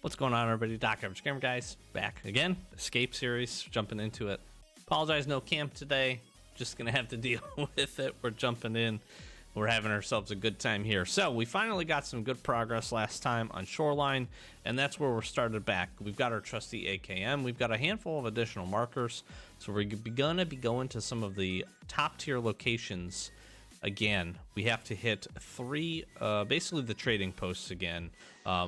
What's going on, everybody? Doc Average Gamer Guys back again. Escape series, jumping into it. Apologize, no camp today. Just gonna have to deal with it. We're jumping in. We're having ourselves a good time here. So we finally got some good progress last time on Shoreline, and that's where we're started back. We've got our trusty AKM. We've got a handful of additional markers. So we're gonna be going to some of the top tier locations. Again, we have to hit three, basically the trading posts again.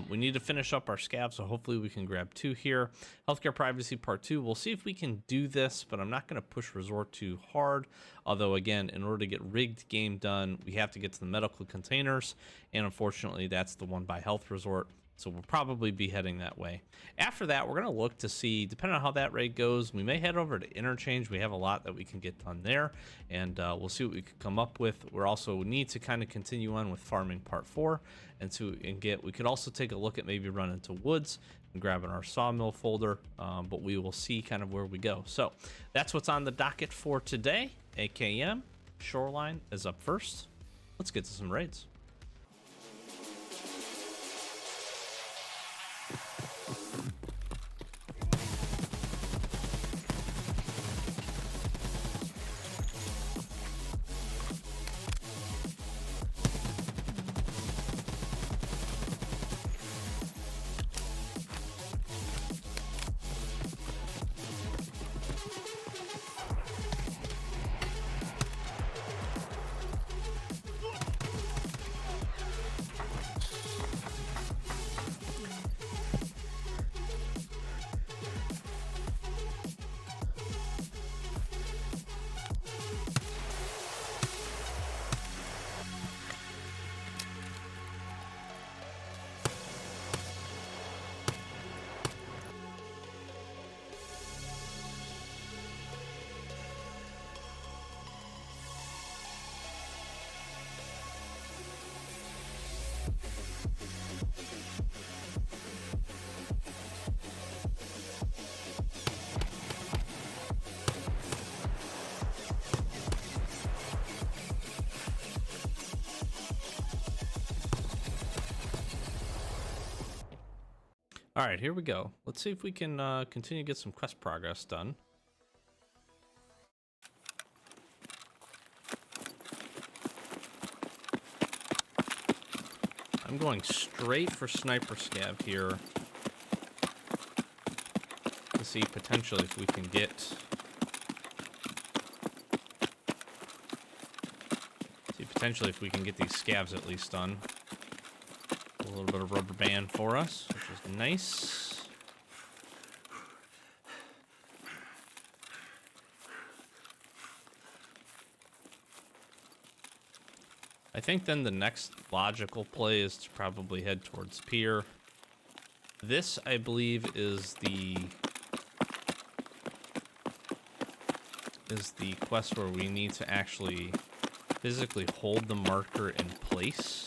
We need to finish up our scavs, so hopefully we can grab two here. Healthcare Privacy Part 2, we'll see if we can do this, but I'm not going to push Resort too hard. Although, again, in order to get rigged game done, we have to get to the medical containers, and unfortunately, that's the one by Health Resort. So we'll probably be heading that way. After that, we're going to look to see, depending on how that raid goes, we may head over to Interchange. We have a lot that we can get done there, and we'll see what we can come up with. We also need to kind of continue on with farming Part 4, we could also take a look at maybe running to Woods and grabbing our sawmill folder, but we will see kind of where we go. So that's what's on the docket for today. AKM, Shoreline is up first. Let's get to some raids. All right, here we go. Let's see if we can continue to get some quest progress done. I'm going straight for sniper scav here to see potentially if we can get these scavs at least done. A little bit of rubber band for us, which is nice. I think then the next logical play is to probably head towards Pier. This, I believe, is the quest where we need to actually physically hold the marker in place.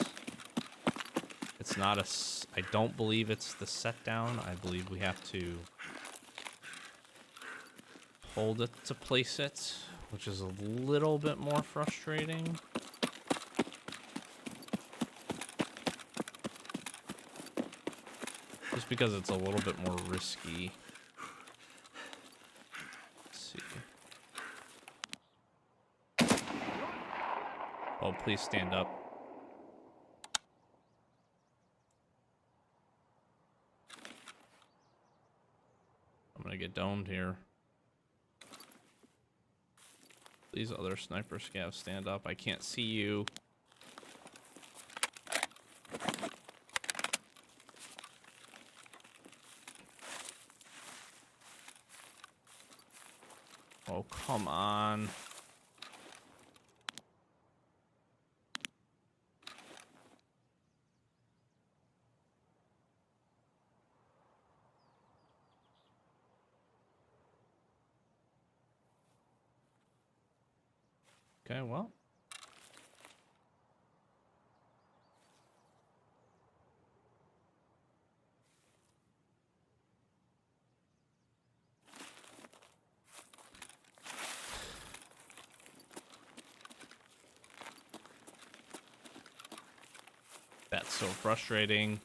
It's not I don't believe it's the set down. I believe we have to hold it to place it, which is a little bit more frustrating. Just because it's a little bit more risky. Let's see. Oh, please stand up. I'm gonna get domed here. These other sniper scavs stand up. I can't see you. Oh, come on. Okay, well. That's so frustrating.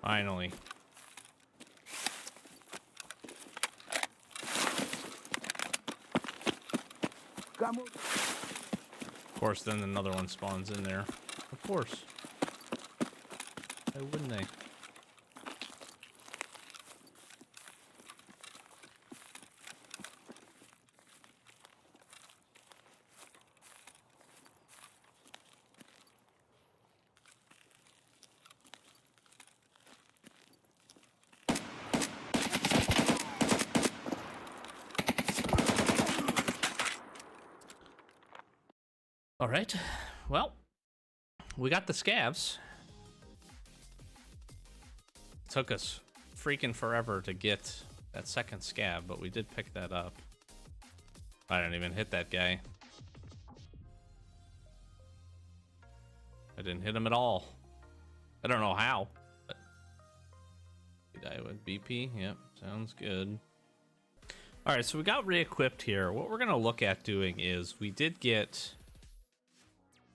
Finally. Of course, then another one spawns in there. Of course. Why wouldn't they? All right. Well, we got the scavs. Took us freaking forever to get that second scav, but we did pick that up. I didn't even hit that guy. I didn't hit him at all. I don't know how, but we die with BP. Yep, sounds good. All right, so we got re-equipped here. What we're gonna look at doing is we did get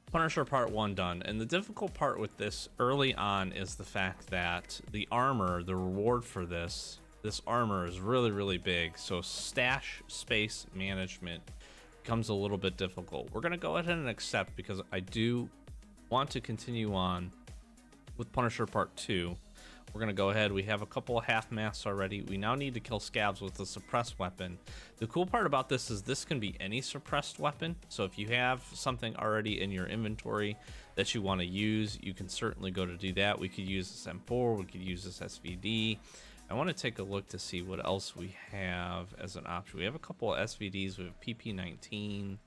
Punisher Part 1 done, and the difficult part with this early on is the fact that the armor, the reward for this armor is really, really big, so stash space management becomes a little bit difficult. We're going to go ahead and accept because I do want to continue on with Punisher Part 2. We're going to go ahead. We have a couple of half masks already. We now need to kill scavs with a suppressed weapon. The cool part about this is this can be any suppressed weapon. So if you have something already in your inventory that you want to use, you can certainly go to do that. We could use this M4. We could use this SVD. I want to take a look to see what else we have as an option. We have a couple of SVDs. We have PP19. We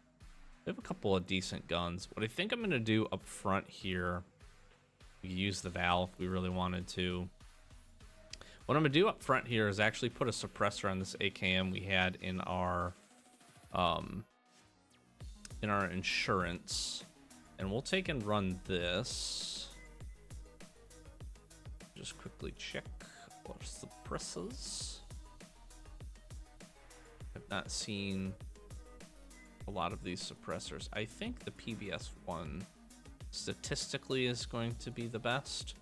have a couple of decent guns. What I think I'm going to do up front here, we use the Val if we really wanted to. What I'm gonna do up front here is actually put a suppressor on this AKM we had in our insurance, and we'll take and run this. Just quickly check our suppressors. I've not seen a lot of these suppressors. I think the PBS one statistically is going to be the best.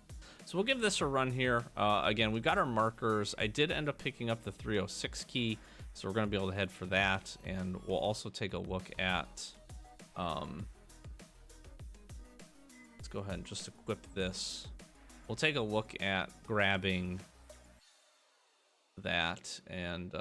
So we'll give this a run here. Again, we've got our markers. I did end up picking up the 306 key, so we're going to be able to head for that. And we'll also take a look at... let's go ahead and just equip this. We'll take a look at grabbing that, and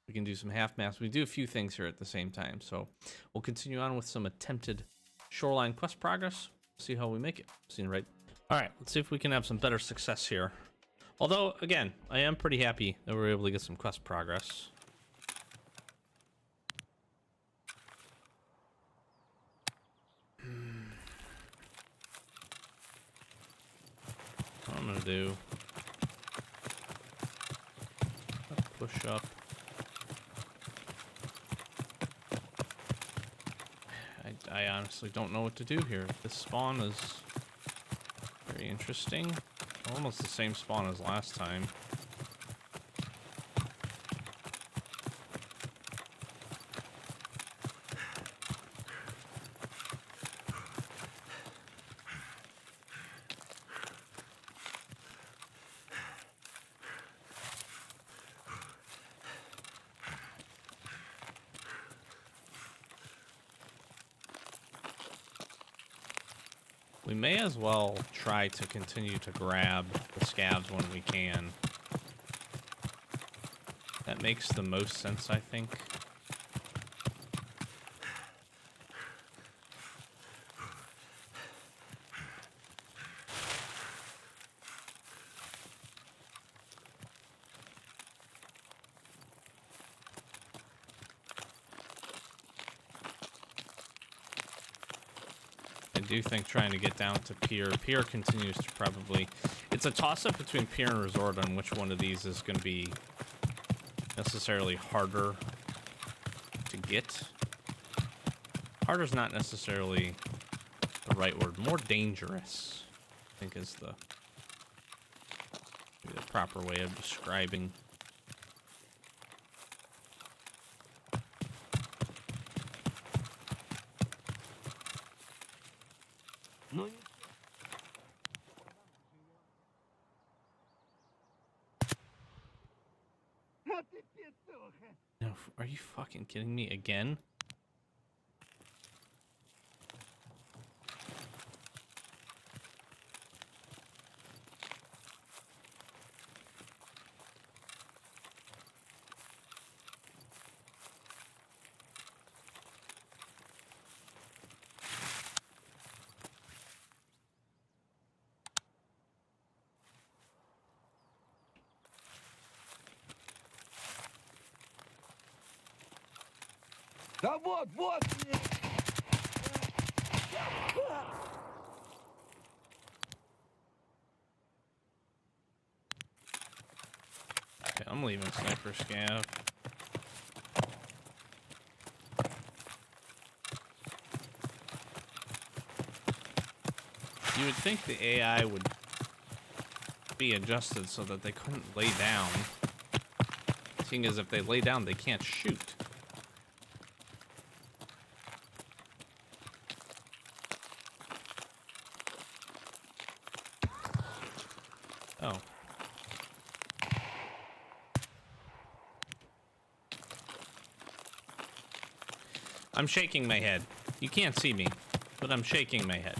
we can do some half masks. We do a few things here at the same time. So we'll continue on with some attempted shoreline quest progress. See how we make it. See you right. All right, let's see if we can have some better success here. Although, again, I am pretty happy that we were able to get some quest progress. What I'm gonna do, push up. I honestly don't know what to do here. This spawn is very interesting. Almost the same spawn as last time. We may as well try to continue to grab the scavs when we can. That makes the most sense, I think. I do think trying to get down to Pier continues to probably... It's a toss-up between Pier and Resort on which one of these is going to be necessarily harder to get. Harder's not necessarily the right word. More dangerous, I think, is the proper way of describing. No, are you fucking kidding me again? Да вот, вот! Okay, I'm leaving Sniper Scav. You would think the AI would be adjusted so that they couldn't lay down. Seeing as if they lay down, they can't shoot. Oh. I'm shaking my head. You can't see me, but I'm shaking my head.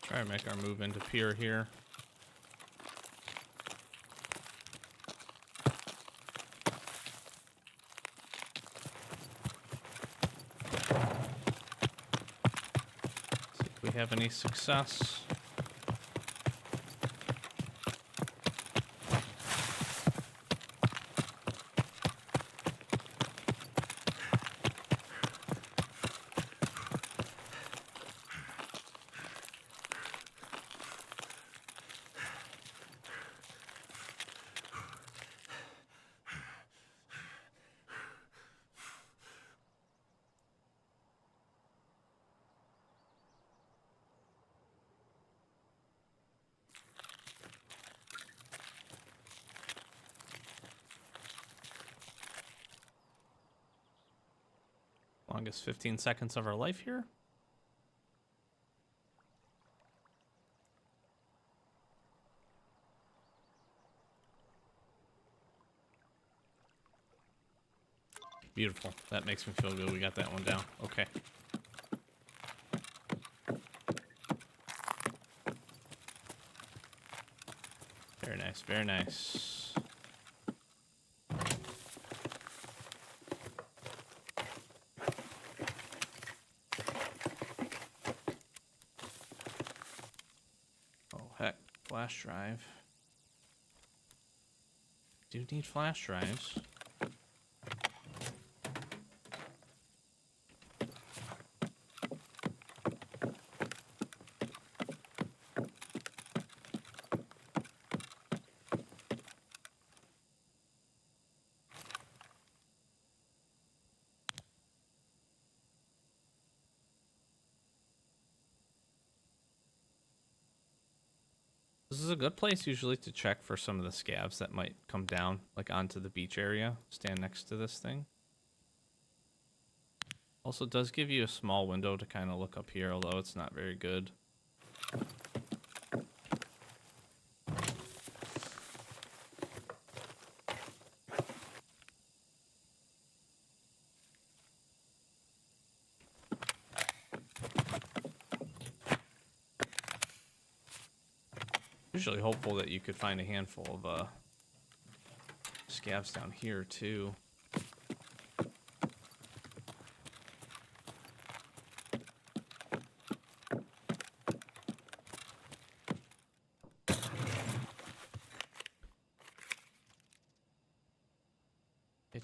Try to make our move into pier here. See if we have any success. Longest 15 seconds of our life here. Beautiful. That makes me feel good. We got that one down. Okay. Very nice. Very nice. Oh, heck. Flash drive. Do need flash drives. This is a good place usually to check for some of the scavs that might come down, like onto the beach area. Stand next to this thing. Also does give you a small window to kind of look up here, although it's not very good. Usually hopeful that you could find a handful of scavs down here too.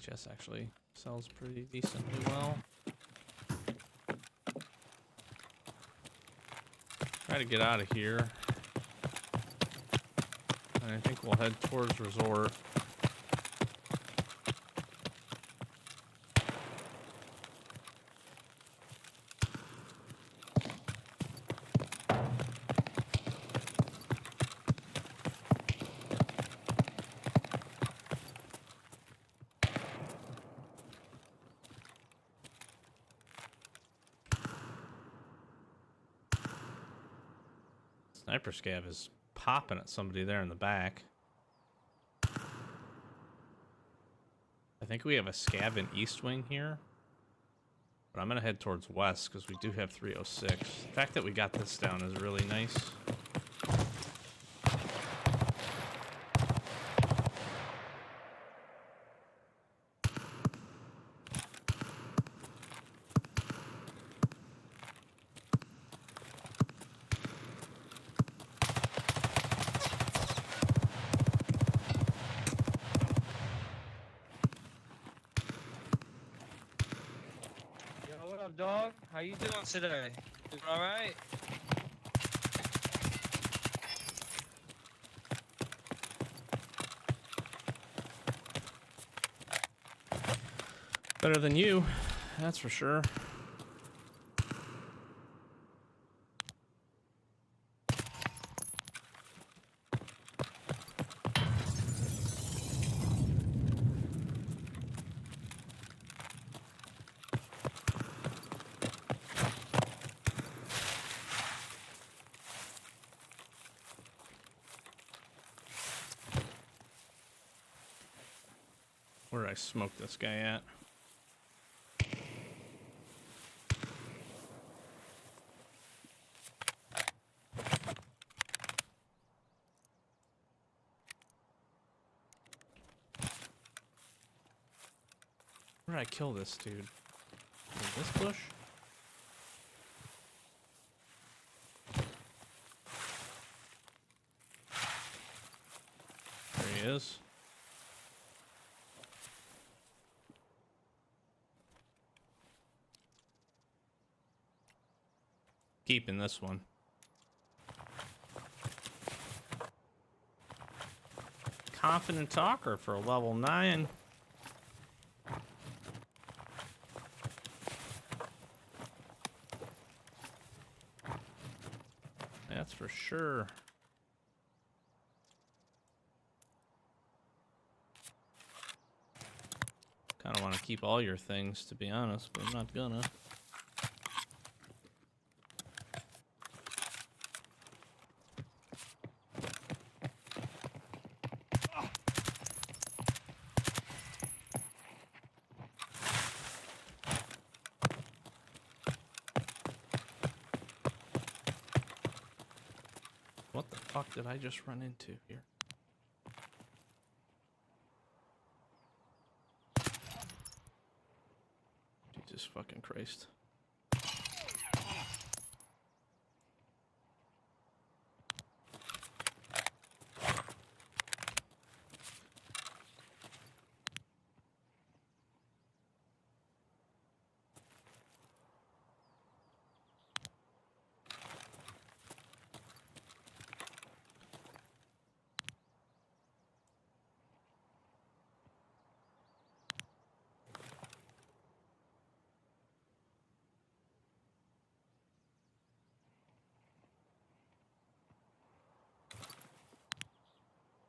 HS actually sells pretty decently well. Try to get out of here. And I think we'll head towards resort. Sniper scav is popping at somebody there in the back. I think we have a scav in East Wing here. But I'm going to head towards West because we do have 306. The fact that we got this down is really nice. What up, dog? How you doing today? Doing all right? Better than you, that's for sure. Where did I smoke this guy at? Where did I kill this dude? In this bush? There he is. Keeping this one. Confident talker for a level 9. That's for sure. Kind of want to keep all your things, to be honest, but I'm not gonna. What the fuck did I just run into here? Jesus fucking Christ.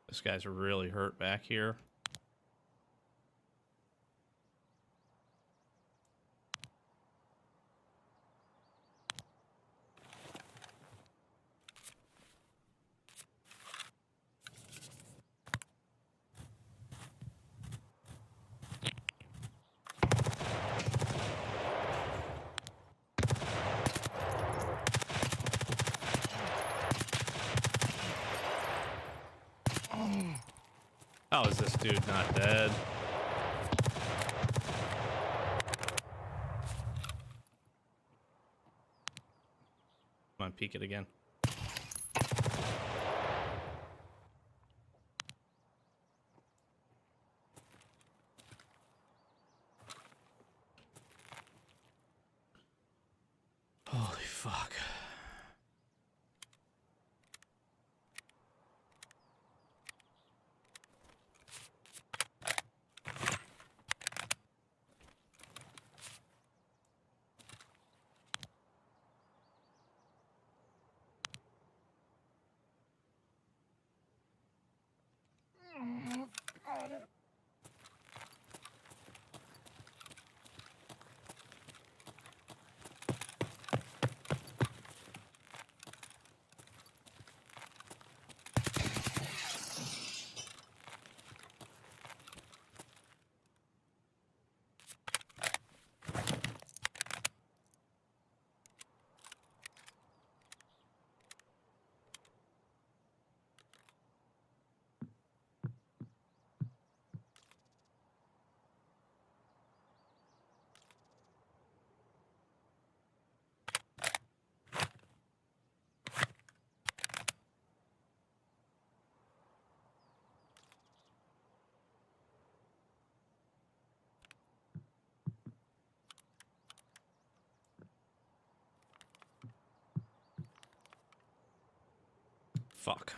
This guy's really hurt back here. How is this dude not dead? Come on, peek it again. fuck. Fuck.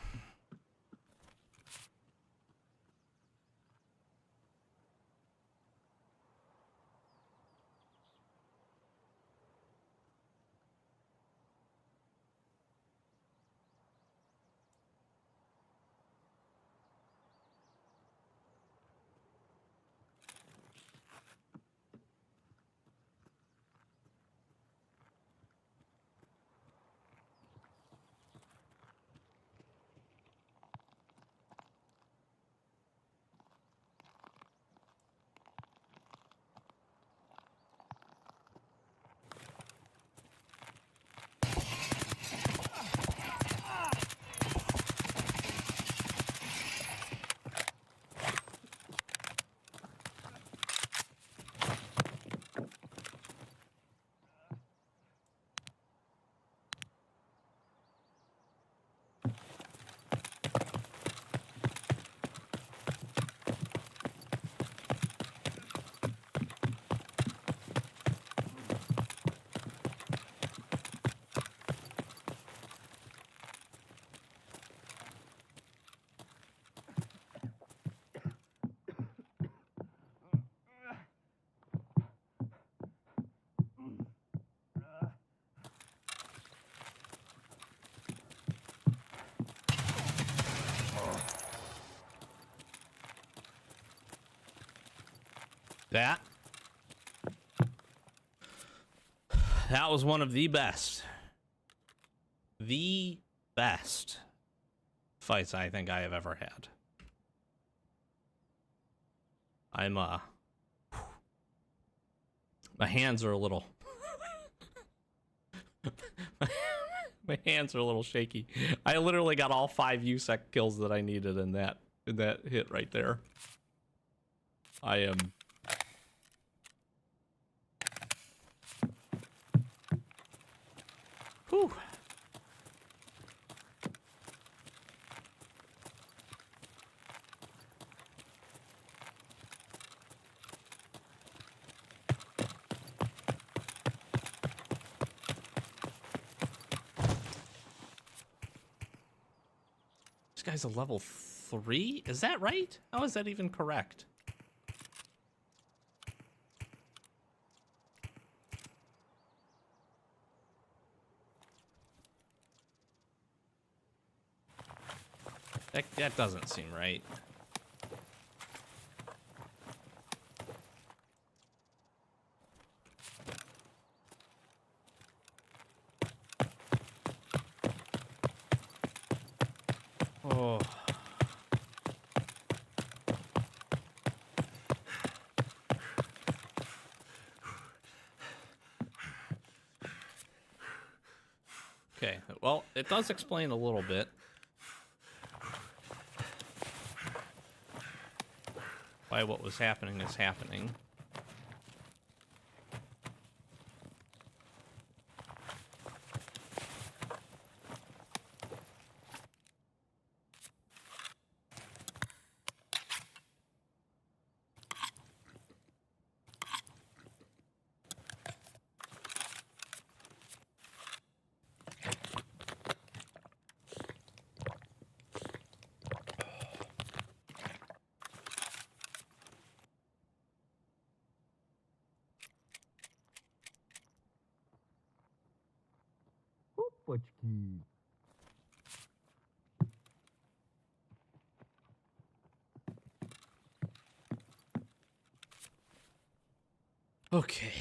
That was one of the best fights I think I have ever had. I'm my hands are a little my hands are a little shaky. I literally got all 5 USEC kills that I needed in that hit right there. I am whew. This guy's a level 3? Is that right? How is that even correct? That doesn't seem right. Oh. Okay, well, it does explain a little bit. Why what was happening is happening. Опачки. Okay.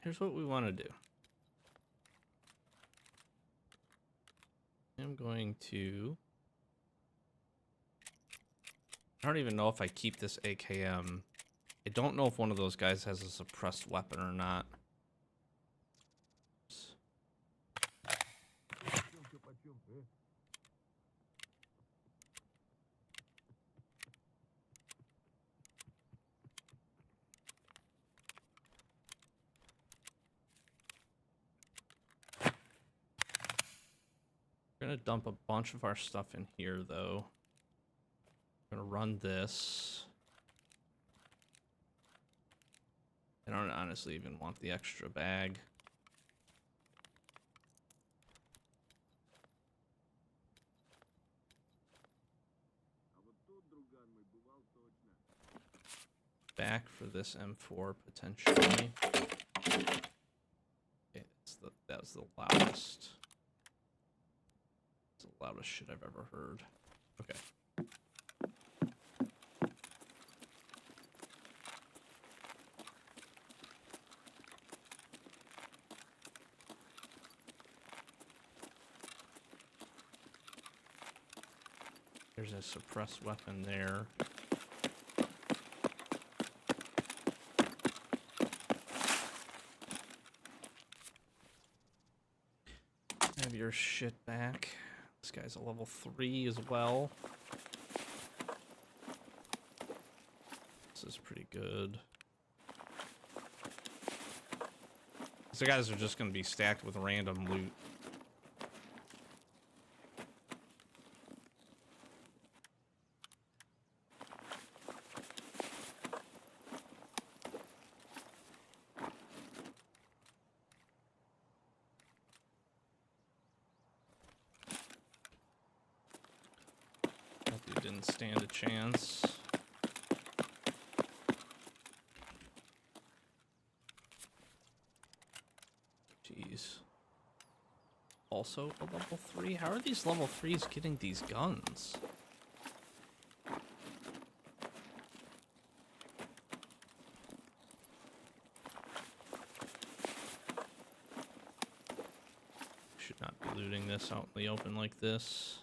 Here's what we want to do. I'm going to... I don't even know if I keep this AKM. I don't know if one of those guys has a suppressed weapon or not. We're gonna dump a bunch of our stuff in here, though. We're gonna run this. I don't honestly even want the extra bag. Back for this M4 potentially. Okay, that was the loudest. It's the loudest shit I've ever heard. Okay. There's a suppressed weapon there. Have your shit back. This guy's a level 3 as well. This is pretty good. These guys are just going to be stacked with random loot. Hope you didn't stand a chance. Jeez. Also a level 3? How are these level 3s getting these guns? Should not be looting this out in the open like this.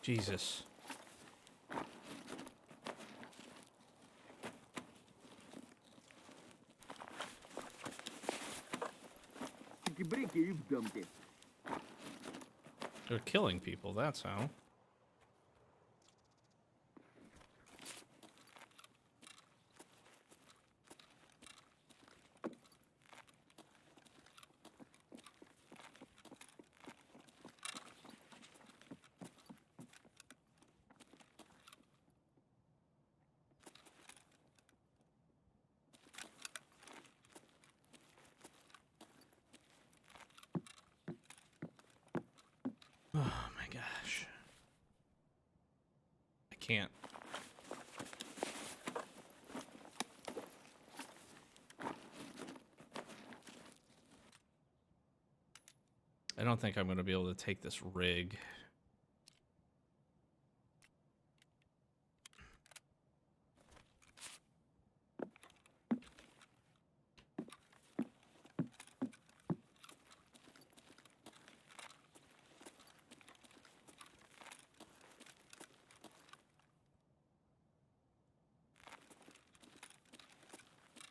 Jesus. They're killing people, that's how. Oh my gosh. I can't. I don't think I'm going to be able to take this rig.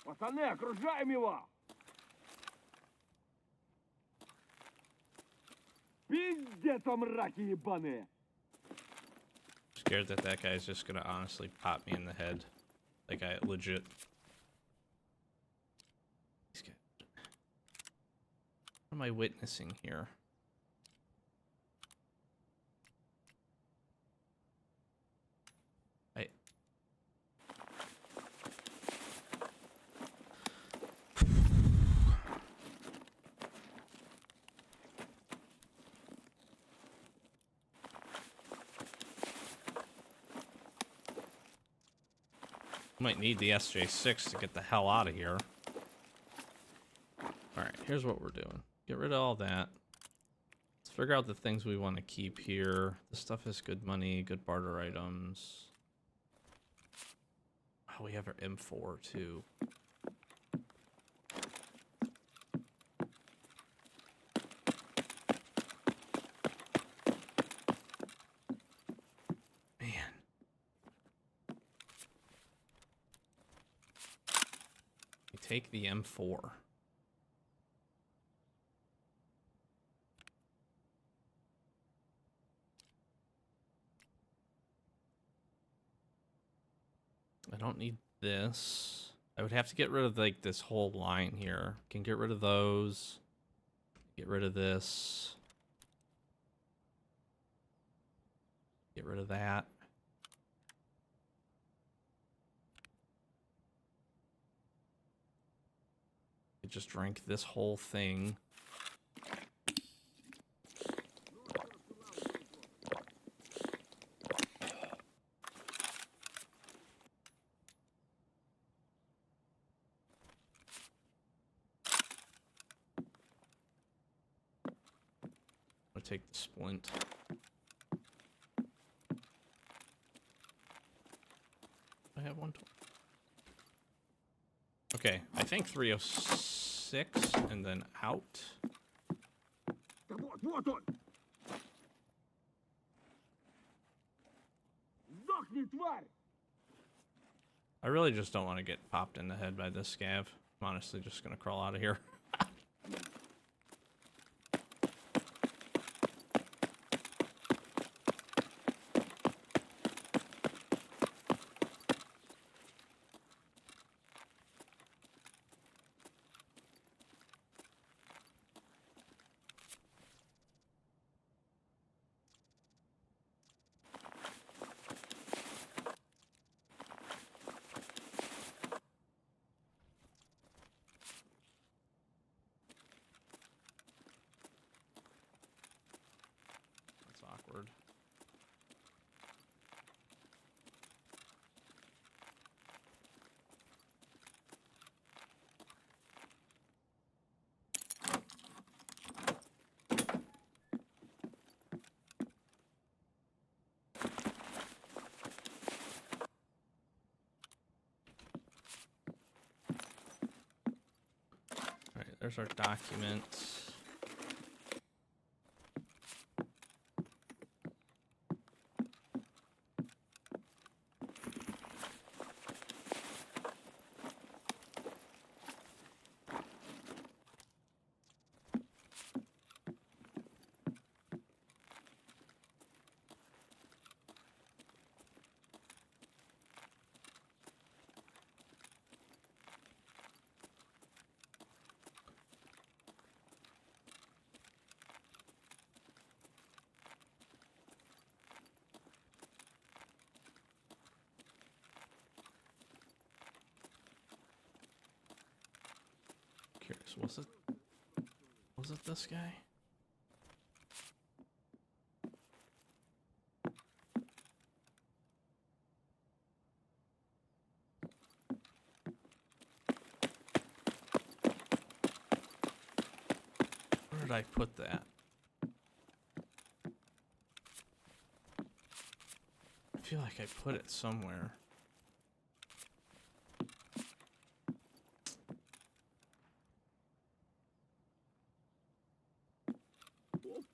Пацаны, окружаем его! Пиздец, мраки ебаные! Scared that that guy's just going to honestly pop me in the head. Like I legit. These guys. What am I witnessing here? Might need the SJ6 to get the hell out of here. Alright, here's what we're doing. Get rid of all that. Let's figure out the things we want to keep here. This stuff is good money, good barter items. Oh, we have our M4 too. Man. We take the M4. I don't need this. I would have to get rid of like this whole line here. Can get rid of those. Get rid of this. Get rid of that. I just drank this whole thing. I'll take the splint. I have one. Okay, I think 306 and then out. Да вот он! Сдохни, тварь! I really just don't want to get popped in the head by this scav. I'm honestly just gonna crawl out of here. That's awkward. All right, there's our documents. Curious, was it this guy? Where did I put that? I feel like I put it somewhere.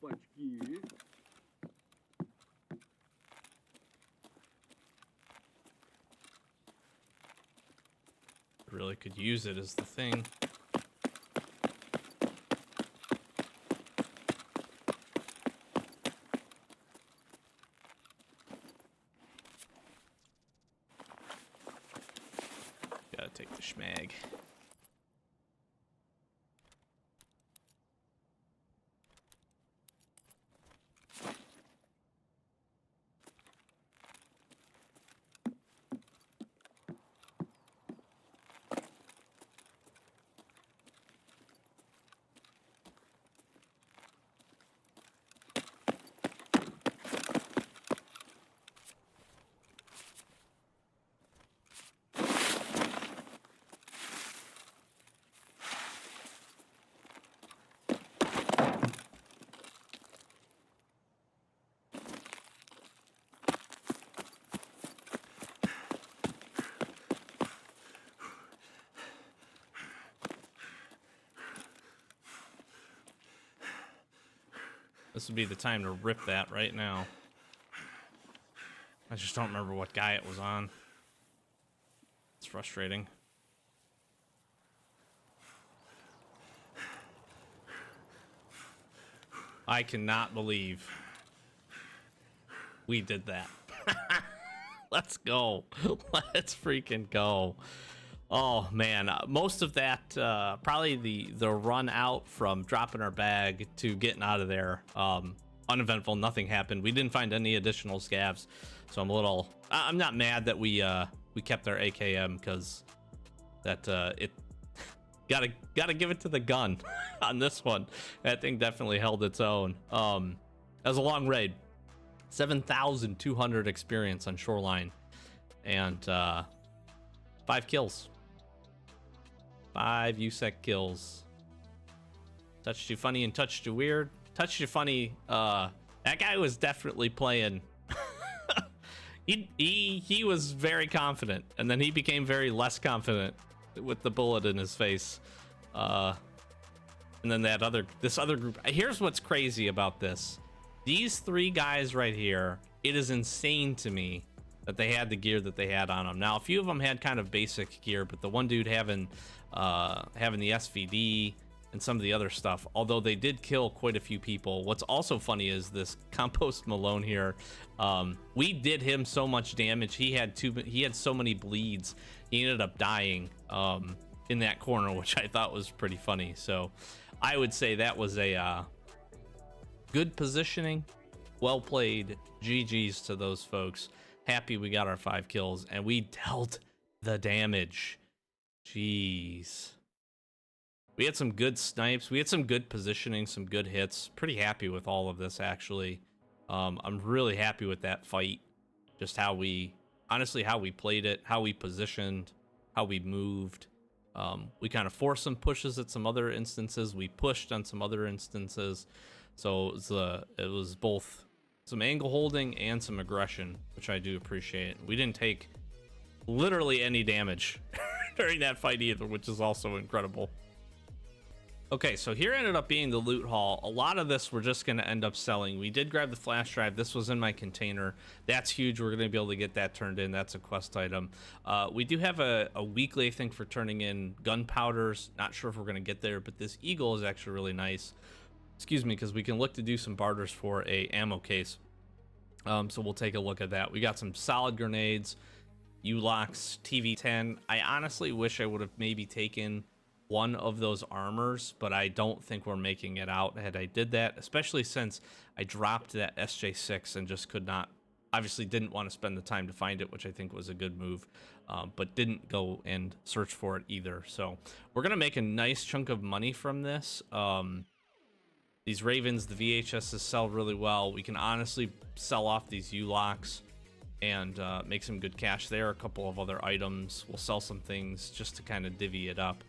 Опачки! Really could use it as the thing. Gotta take the schmag. This would be the time to rip that right now. I just don't remember what guy it was on. It's frustrating. I cannot believe we did that. Let's go. Let's freaking go. Oh man, most of that probably the run out from dropping our bag to getting out of there, uneventful. Nothing happened. We didn't find any additional scavs, so I'm not mad that we kept our AKM, because that it gotta give it to the gun on this one. That thing definitely held its own. That was a long raid. 7,200 experience on Shoreline, and 5 kills. 5 USEC kills. Touched you funny and touched you weird. Touched you funny. That guy was definitely playing. he was very confident, and then he became very less confident with the bullet in his face. And then this other group. Here's what's crazy about this. These 3 guys right here, it is insane to me that they had the gear that they had on them. Now, a few of them had kind of basic gear, but the one dude having the SVD and some of the other stuff, although they did kill quite a few people. What's also funny is this Compost Malone here. We did him so much damage. He had so many bleeds. He ended up dying in that corner, which I thought was pretty funny. So I would say that was a good positioning, well played. GG's to those folks. Happy we got our 5 kills, and we dealt the damage. Jeez. We had some good snipes. We had some good positioning, some good hits. Pretty happy with all of this, actually. I'm really happy with that fight. Just how we played it, how we positioned, how we moved. We kind of forced some pushes at some other instances. We pushed on some other instances. So it was both some angle holding and some aggression, which I do appreciate. We didn't take literally any damage during that fight either, which is also incredible. Okay, so here ended up being the loot haul. A lot of this we're just going to end up selling. We did grab the flash drive. This was in my container. That's huge. We're going to be able to get that turned in. That's a quest item. We do have a weekly, I think, for turning in gunpowders. Not sure if we're going to get there, but this eagle is actually really nice. Excuse me, because we can look to do some barters for a ammo case. So we'll take a look at that. We got some solid grenades, U-locks, TV-10. I honestly wish I would have maybe taken one of those armors, but I don't think we're making it out had I did that, especially since I dropped that SJ6 and just could not, obviously didn't want to spend the time to find it, which I think was a good move, but didn't go and search for it either. So we're going to make a nice chunk of money from this. These Ravens, the VHSs sell really well. We can honestly sell off these U-locks and make some good cash there. A couple of other items. We'll sell some things just to kind of divvy it up.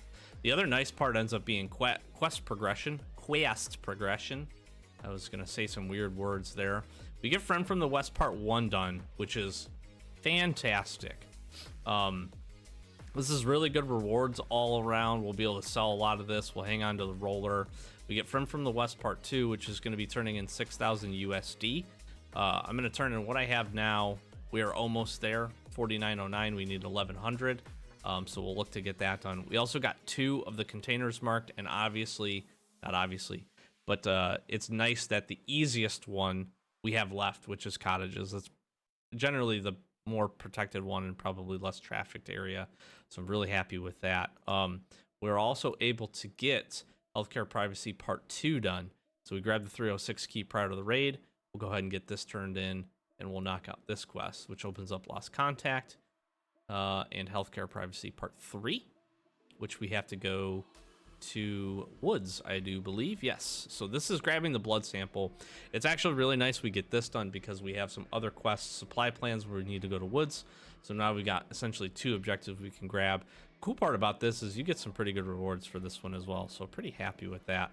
The other nice part ends up being quest progression. I was going to say some weird words there. We get Friend from the West Part 1 done, which is fantastic. This is really good rewards all around. We'll be able to sell a lot of this. We'll hang on to the roller. We get Friend from the West Part 2, which is going to be turning in 6,000 USD. I'm going to turn in what I have now. We are almost there. 4909. We need 1,100. So we'll look to get that done. We also got 2 of the containers marked, and it's nice that the easiest one we have left, which is cottages. That's generally the more protected one and probably less trafficked area. So I'm really happy with that. We're also able to get Healthcare Privacy Part 2 done. So we grabbed the 306 key prior to the raid. We'll go ahead and get this turned in, and we'll knock out this quest, which opens up Lost Contact and Healthcare Privacy Part 3, which we have to go to Woods, I do believe. Yes. So this is grabbing the blood sample. It's actually really nice we get this done because we have some other quest supply plans where we need to go to Woods. So now we got essentially 2 objectives we can grab. Cool part about this is you get some pretty good rewards for this one as well. So pretty happy with that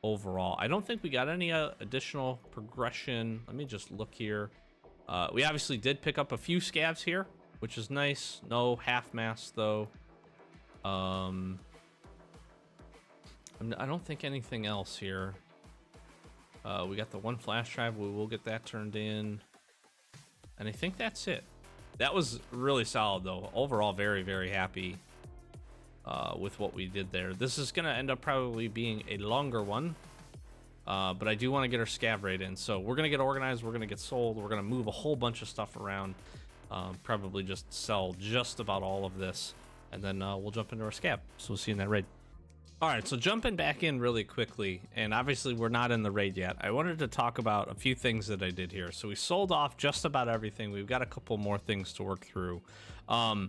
overall. I don't think we got any additional progression. Let me just look here. We obviously did pick up a few scavs here, which is nice. No half mass though. I don't think anything else here. We got the one flash drive. We will get that turned in. And I think that's it. That was really solid, though. Overall, very, very happy with what we did there. This is going to end up probably being a longer one. But I do want to get our scav raid in. So we're going to get organized. We're going to get sold. We're going to move a whole bunch of stuff around. Probably just sell just about all of this. And then we'll jump into our scav. So we'll see you in that raid. All right, so jumping back in really quickly, and obviously we're not in the raid yet. I wanted to talk about a few things that I did here. So we sold off just about everything. We've got a couple more things to work through. But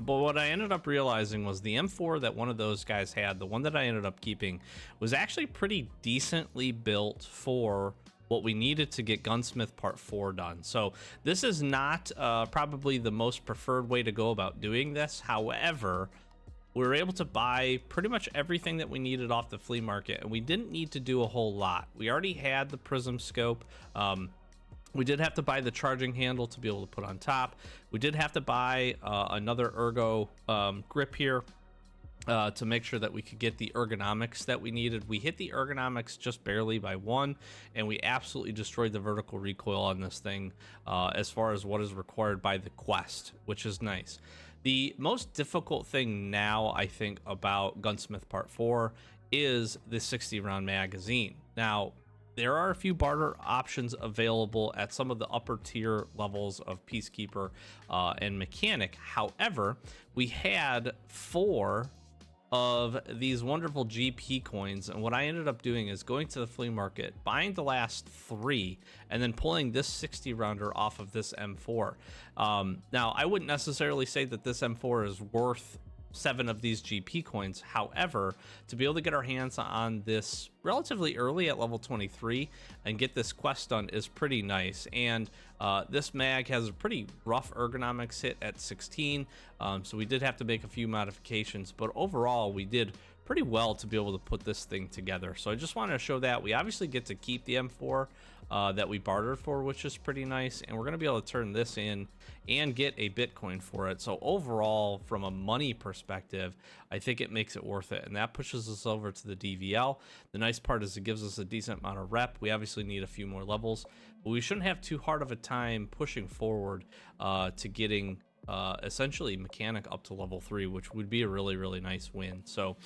what I ended up realizing was the M4 that one of those guys had, the one that I ended up keeping, was actually pretty decently built for what we needed to get Gunsmith Part 4 done. So this is not probably the most preferred way to go about doing this. However, we were able to buy pretty much everything that we needed off the flea market, and we didn't need to do a whole lot. We already had the prism scope. We did have to buy the charging handle to be able to put on top. We did have to buy another ergo grip here to make sure that we could get the ergonomics that we needed. We hit the ergonomics just barely by 1, and we absolutely destroyed the vertical recoil on this thing as far as what is required by the quest, which is nice. The most difficult thing now, I think, about Gunsmith Part 4 is the 60-round magazine. Now, there are a few barter options available at some of the upper tier levels of Peacekeeper and Mechanic. However, we had 4 of these wonderful GP coins, and what I ended up doing is going to the flea market, buying the last 3, and then pulling this 60 rounder off of this M4. Now, I wouldn't necessarily say that this M4 is worth 7 of these GP coins. However, to be able to get our hands on this relatively early at level 23 and get this quest done is pretty nice. And this mag has a pretty rough ergonomics hit at 16, so we did have to make a few modifications, but overall we did pretty well to be able to put this thing together. So I just wanted to show that we obviously get to keep the M4 that we bartered for, which is pretty nice, and we're going to be able to turn this in and get a Bitcoin for it. So overall, from a money perspective, I think it makes it worth it, and that pushes us over to the DVL. The nice part is it gives us a decent amount of rep. We obviously need a few more levels, but we shouldn't have too hard of a time pushing forward to getting essentially Mechanic up to level 3, which would be a really, really nice win. So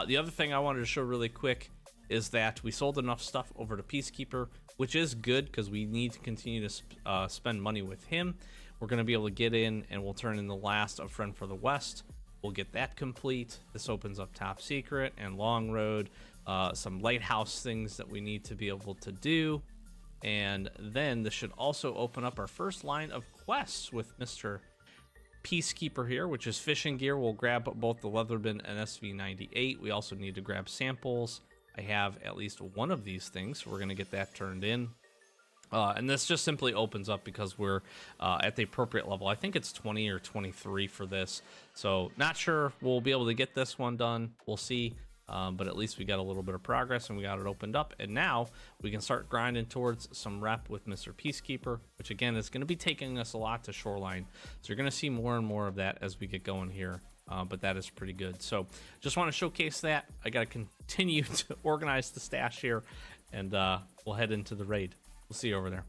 the other thing I wanted to show really quick is that we sold enough stuff over to Peacekeeper, which is good because we need to continue to spend money with him. We're going to be able to get in, and we'll turn in the last of Friend for the West. We'll get that complete. This opens up Top Secret and Long Road, some lighthouse things that we need to be able to do. And then this should also open up our first line of quests with Mr. Peacekeeper here, which is fishing gear. We'll grab both the Leatherbin and SV98. We also need to grab samples. I have at least one of these things, so we're going to get that turned in. And this just simply opens up because we're at the appropriate level. I think it's 20 or 23 for this. So not sure we'll be able to get this one done. We'll see. But at least we got a little bit of progress and we got it opened up. And now we can start grinding towards some rep with Mr. Peacekeeper, which again is going to be taking us a lot to Shoreline. So you're going to see more and more of that as we get going here. But that is pretty good. So just want to showcase that. I got to continue to organize the stash here, and we'll head into the raid. We'll see you over there.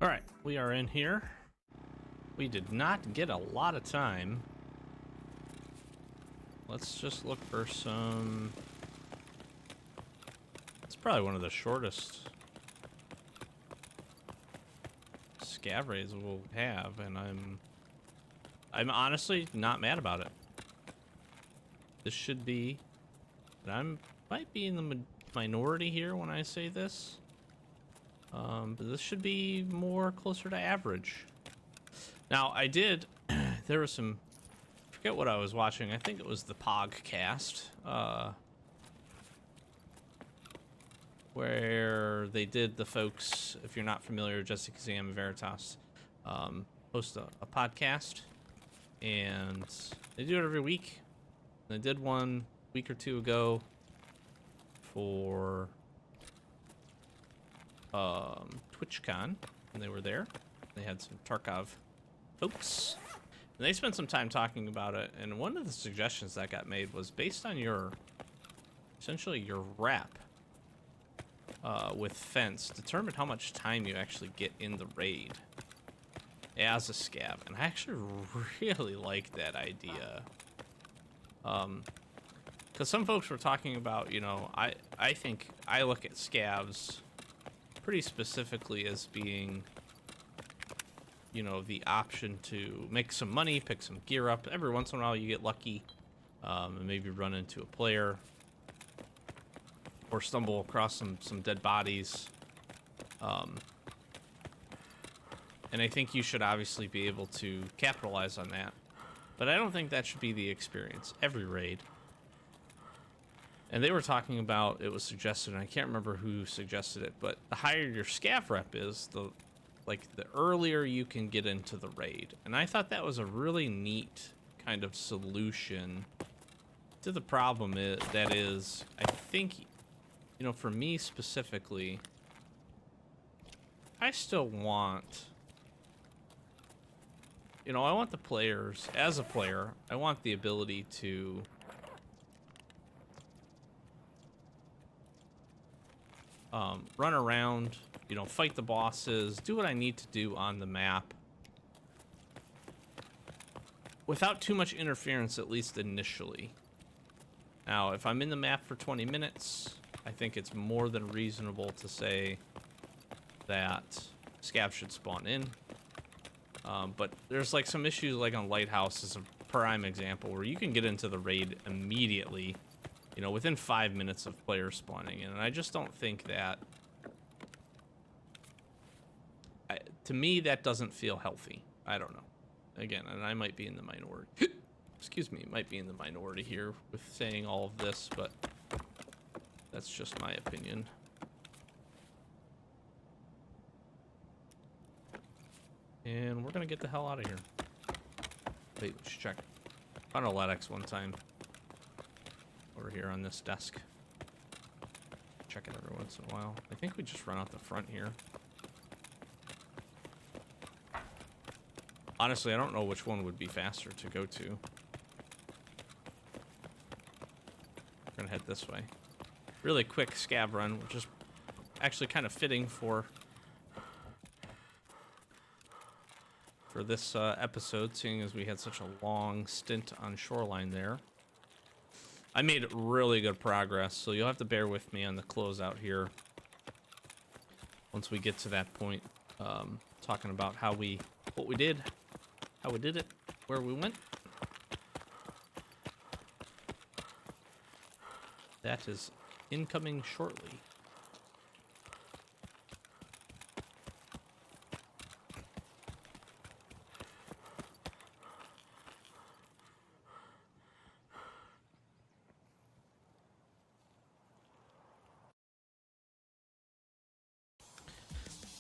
All right, we are in here. We did not get a lot of time. Let's just look for some... It's probably one of the shortest scav raids we'll have, and I'm honestly not mad about it. This should be... I might be in the minority here when I say this. But this should be more closer to average. Now, I did... there was some... I forget what I was watching. I think it was the Pogcast. Where they did the folks, if you're not familiar, Jessica Zam and Veritas, host a podcast. And they do it every week. They did one a week or two ago for... TwitchCon, and they were there. They had some Tarkov folks, and they spent some time talking about it. And one of the suggestions that got made was based on your, essentially your rep, with fence determine how much time you actually get in the raid as a scav, and I actually really like that idea. Because some folks were talking about, you know, I think I look at scavs pretty specifically as being, you know, the option to make some money, pick some gear up. Every once in a while you get lucky, and maybe run into a player or stumble across some dead bodies. And I think you should obviously be able to capitalize on that. But I don't think that should be the experience every raid. And they were talking about, it was suggested, and I can't remember who suggested it, but the higher your scav rep is, the earlier you can get into the raid. And I thought that was a really neat kind of solution to the problem that is, I think, you know, for me specifically, I still want, you know, I want the players, as a player, I want the ability to run around, you know, fight the bosses, do what I need to do on the map without too much interference, at least initially. Now, if I'm in the map for 20 minutes, I think it's more than reasonable to say that scavs should spawn in. But there's like some issues, like on Lighthouse is a prime example, where you can get into the raid immediately, you know, within 5 minutes of players spawning in. And I just don't think that, to me, that doesn't feel healthy. I don't know. Again, and I might be in the minority. Excuse me, might be in the minority here with saying all of this, but that's just my opinion. And we're gonna get the hell out of here. Wait, we should check. Found a LEDX one time over here on this desk. Check it every once in a while. I think we just run out the front here. Honestly, I don't know which one would be faster to go to. We're gonna head this way. Really quick scav run, which is actually kind of fitting for this episode, seeing as we had such a long stint on shoreline there. I made really good progress, so you'll have to bear with me on the closeout here once we get to that point, talking about what we did, how we did it, where we went. That is incoming shortly.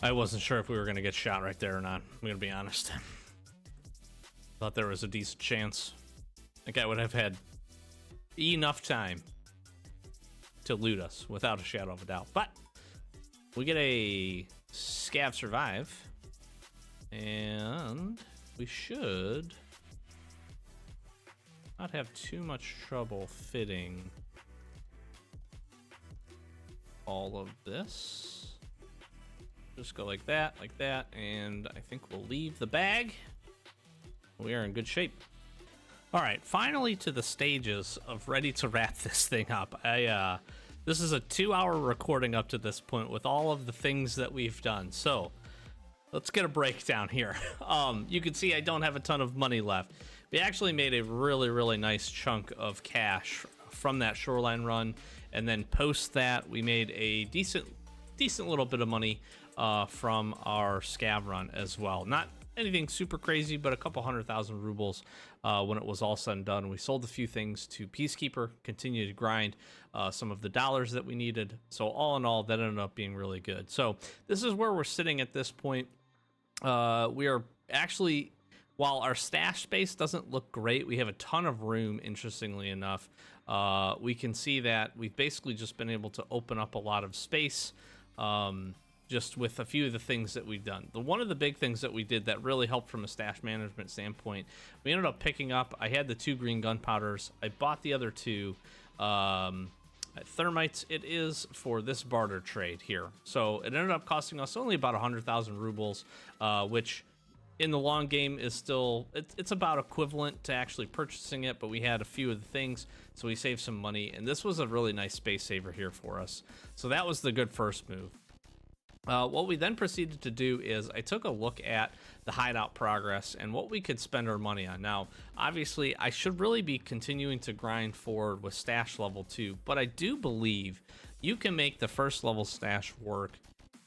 I wasn't sure if we were going to get shot right there or not. I'm going to be honest. Thought there was a decent chance. I think I would have had enough time to loot us without a shadow of a doubt. But we get a scav survive, and we should not have too much trouble fitting all of this. Just go like that, and I think we'll leave the bag. We are in good shape. All right, finally to the stages of ready to wrap this thing up. This is a 2-hour recording up to this point with all of the things that we've done. So let's get a breakdown here. You can see I don't have a ton of money left. We actually made a really, really nice chunk of cash from that shoreline run, and then post that we made a decent little bit of money from our scav run as well. Not anything super crazy, but a couple 100,000 rubles when it was all said and done. We sold a few things to Peacekeeper, continued to grind some of the dollars that we needed. So all in all, that ended up being really good. So this is where we're sitting at this point. We are actually, while our stash space doesn't look great, we have a ton of room, interestingly enough. We can see that we've basically just been able to open up a lot of space just with a few of the things that we've done. One of the big things that we did that really helped from a stash management standpoint, we ended up picking up, I had the 2 green gunpowders. I bought the other 2. I Thermites it is for this barter trade here. So it ended up costing us only about 100,000 rubles, which in the long game is still, it's about equivalent to actually purchasing it, but we had a few of the things, so we saved some money, and this was a really nice space saver here for us. So that was the good first move. What we then proceeded to do is I took a look at the hideout progress and what we could spend our money on. Now, obviously, I should really be continuing to grind forward with stash level 2, but I do believe you can make the first level stash work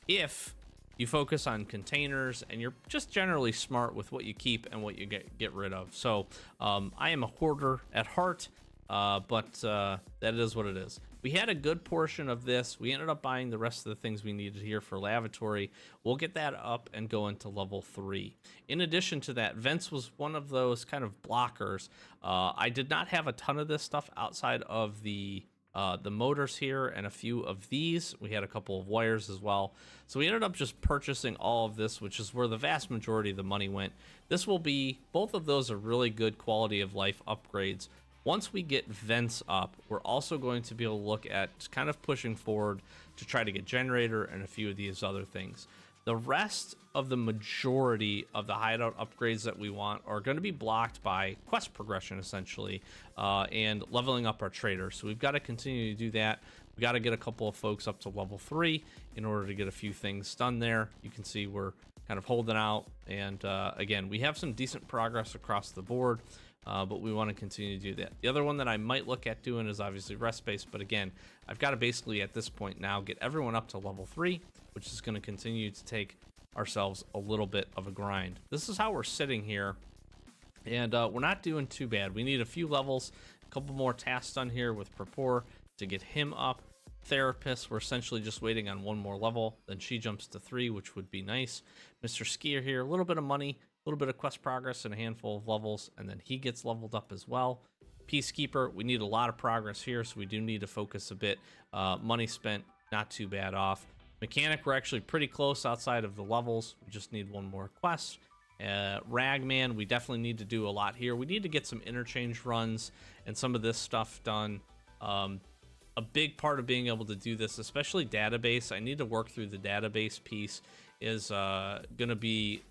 if you focus on containers and you're just generally smart with what you keep and what you get rid of. So I am a hoarder at heart, but that is what it is. We had a good portion of this. We ended up buying the rest of the things we needed here for lavatory. We'll get that up and go into level 3. In addition to that, vents was one of those kind of blockers. I did not have a ton of this stuff outside of the motors here and a few of these. We had a couple of wires as well. So we ended up just purchasing all of this, which is where the vast majority of the money went. This will be, both of those are really good quality of life upgrades. Once we get vents up, we're also going to be able to look at kind of pushing forward to try to get generator and a few of these other things. The rest of the majority of the hideout upgrades that we want are going to be blocked by quest progression, essentially, and leveling up our traders. So we've got to continue to do that. We got to get a couple of folks up to level 3 in order to get a few things done there. You can see we're kind of holding out, and again, we have some decent progress across the board. But we want to continue to do that. The other one that I might look at doing is obviously rest space, but again, I've got to basically at this point now get everyone up to level 3, which is going to continue to take ourselves a little bit of a grind. This is how we're sitting here, and we're not doing too bad. We need a few levels, a couple more tasks done here with Prapor to get him up. Therapist, we're essentially just waiting on one more level, then she jumps to 3, which would be nice. Mr. Skier here, a little bit of money, a little bit of quest progress and a handful of levels, and then he gets leveled up as well. Peacekeeper, we need a lot of progress here, so we do need to focus a bit. Money spent, not too bad off. Mechanic, we're actually pretty close outside of the levels. We just need one more quest. Ragman, we definitely need to do a lot here. We need to get some interchange runs and some of this stuff done. A big part of being able to do this, especially database, I need to work through the database piece, is going to be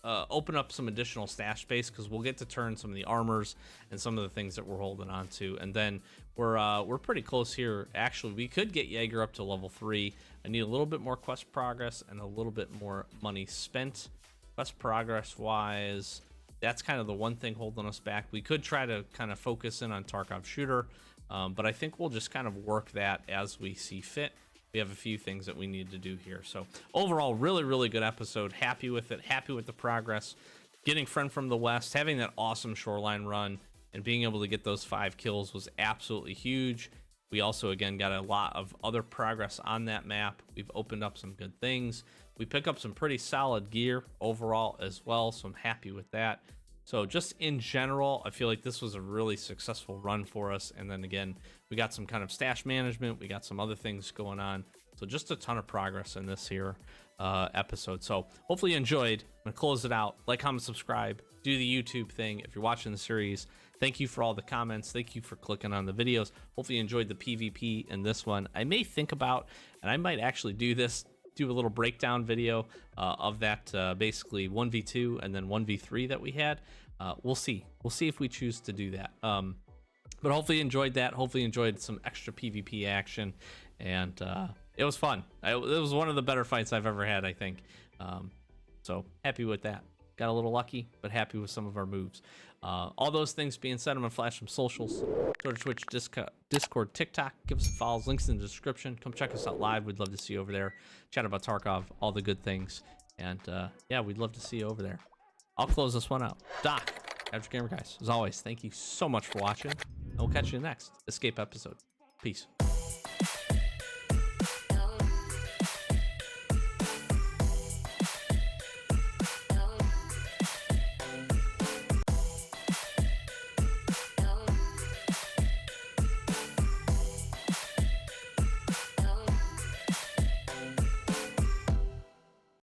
open up some additional stash space, because we'll get to turn some of the armors and some of the things that we're holding on to, and then we're pretty close here. Actually, we could get Jaeger up to level 3. I need a little bit more quest progress and a little bit more money spent. Quest progress wise, that's kind of the one thing holding us back. We could try to kind of focus in on Tarkov shooter, but I think we'll just kind of work that as we see fit. We have a few things that we need to do here. So overall, really, really good episode. Happy with it. Happy with the progress. Getting Friend from the West, having that awesome shoreline run, and being able to get those 5 kills was absolutely huge. We also, again, got a lot of other progress on that map. We've opened up some good things. We pick up some pretty solid gear overall as well, so I'm happy with that. So just in general, I feel like this was a really successful run for us. And then again, we got some kind of stash management. We got some other things going on. So just a ton of progress in this here episode. So hopefully you enjoyed. I'm going to close it out. Like, comment, subscribe. Do the YouTube thing. If you're watching the series, thank you for all the comments. Thank you for clicking on the videos. Hopefully you enjoyed the PvP in this one. I may think about, and I might actually do this, do a little breakdown video of that basically 1v2 and then 1v3 that we had. We'll see if we choose to do that, but hopefully you enjoyed that. Hopefully you enjoyed some extra PvP action, and it was fun. It was one of the better fights I've ever had, I think. So happy with that. Got a little lucky, but happy with some of our moves. All those things being said, I'm gonna flash some socials: Twitter, Twitch, Discord, TikTok. Give us some follows, links in the description. Come check us out live. We'd love to see you over there. Chat about Tarkov, all the good things, and yeah, we'd love to see you over there. I'll close this one out. Doc, Average Gamer Guys, as always, thank you so much for watching, and we'll catch you in the next Escape episode. Peace.